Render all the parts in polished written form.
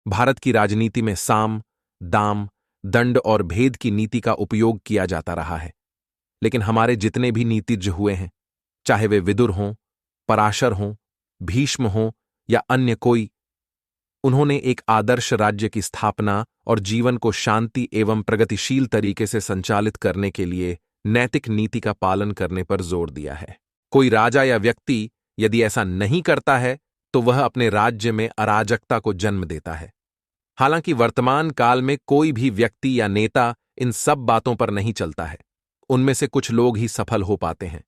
भारत की राजनीति में साम, दाम, दंड और भेद की नीति का उपयोग किया जाता रहा है। लेकिन हमारे जितने भी नीतिज्ञ हुए हैं, चाहे वे विदुर हों, पराशर हों, भीष्म हों या अन्य कोई, उन्होंने एक आदर्श राज्य की स्थापना और जीवन को शांति एवं प्रगतिशील तरीके से संचालित करने के लिए नैतिक नीति का पालन करने पर जोर दिया है। कोई राजा या व्यक्ति यदि ऐसा नहीं करता है तो वह अपने राज्य में अराजकता को जन्म देता है। हालांकि वर्तमान काल में कोई भी व्यक्ति या नेता इन सब बातों पर नहीं चलता है। उनमें से कुछ लोग ही सफल हो पाते हैं,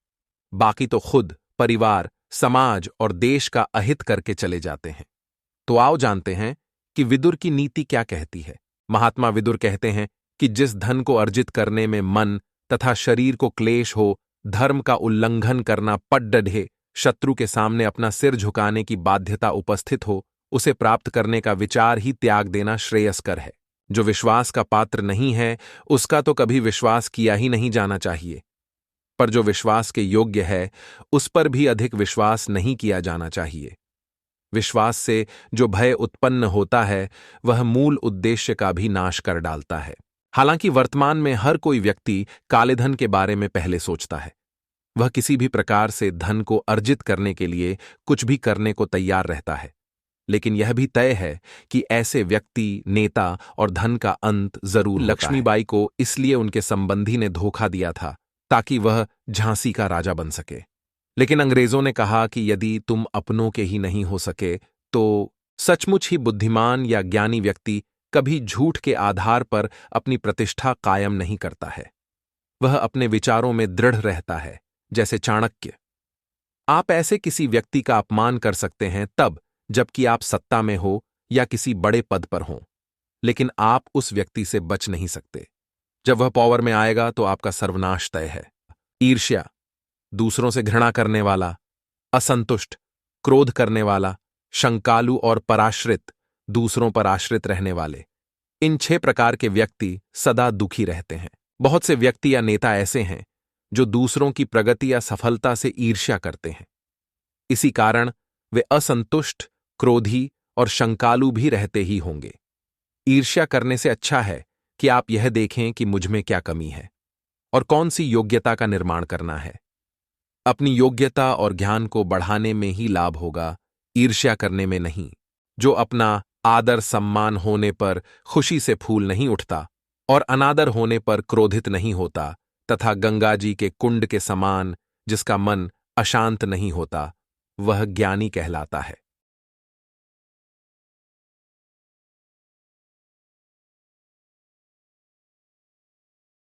बाकी तो खुद, परिवार, समाज और देश का अहित करके चले जाते हैं। तो आओ जानते हैं कि विदुर की नीति क्या कहती है। महात्मा विदुर कहते हैं कि जिस धन को अर्जित करने में मन तथा शरीर को क्लेश हो, धर्म का उल्लंघन करना पट डढ़े, शत्रु के सामने अपना सिर झुकाने की बाध्यता उपस्थित हो, उसे प्राप्त करने का विचार ही त्याग देना श्रेयस्कर है। जो विश्वास का पात्र नहीं है, उसका तो कभी विश्वास किया ही नहीं जाना चाहिए। पर जो विश्वास के योग्य है, उस पर भी अधिक विश्वास नहीं किया जाना चाहिए। विश्वास से जो भय उत्पन्न होता है, वह मूल उद्देश्य का भी नाश कर डालता है। हालांकि वर्तमान में हर कोई व्यक्ति काले धन के बारे में पहले सोचता है। वह किसी भी प्रकार से धन को अर्जित करने के लिए कुछ भी करने को तैयार रहता है। लेकिन यह भी तय है कि ऐसे व्यक्ति, नेता और धन का अंत जरूर होता है। लक्ष्मीबाई को इसलिए उनके संबंधी ने धोखा दिया था ताकि वह झांसी का राजा बन सके। लेकिन अंग्रेजों ने कहा कि यदि तुम अपनों के ही नहीं हो सके तो सचमुच ही बुद्धिमान या ज्ञानी व्यक्ति कभी झूठ के आधार पर अपनी प्रतिष्ठा कायम नहीं करता है। वह अपने विचारों में दृढ़ रहता है, जैसे चाणक्य। आप ऐसे किसी व्यक्ति का अपमान कर सकते हैं तब जबकि आप सत्ता में हो या किसी बड़े पद पर हों, लेकिन आप उस व्यक्ति से बच नहीं सकते। जब वह पावर में आएगा तो आपका सर्वनाश तय है। ईर्ष्या, दूसरों से घृणा करने वाला, असंतुष्ट, क्रोध करने वाला, शंकालु और पराश्रित, दूसरों पर आश्रित रहने वाले, इन 6 प्रकार के व्यक्ति सदा दुखी रहते हैं। बहुत से व्यक्ति या नेता ऐसे हैं जो दूसरों की प्रगति या सफलता से ईर्ष्या करते हैं। इसी कारण वे असंतुष्ट, क्रोधी और शंकालु भी रहते ही होंगे। ईर्ष्या करने से अच्छा है कि आप यह देखें कि मुझ में क्या कमी है और कौन सी योग्यता का निर्माण करना है। अपनी योग्यता और ज्ञान को बढ़ाने में ही लाभ होगा, ईर्ष्या करने में नहीं। जो अपना आदर सम्मान होने पर खुशी से फूल नहीं उठता और अनादर होने पर क्रोधित नहीं होता तथा गंगा जी के कुंड के समान जिसका मन अशांत नहीं होता, वह ज्ञानी कहलाता है।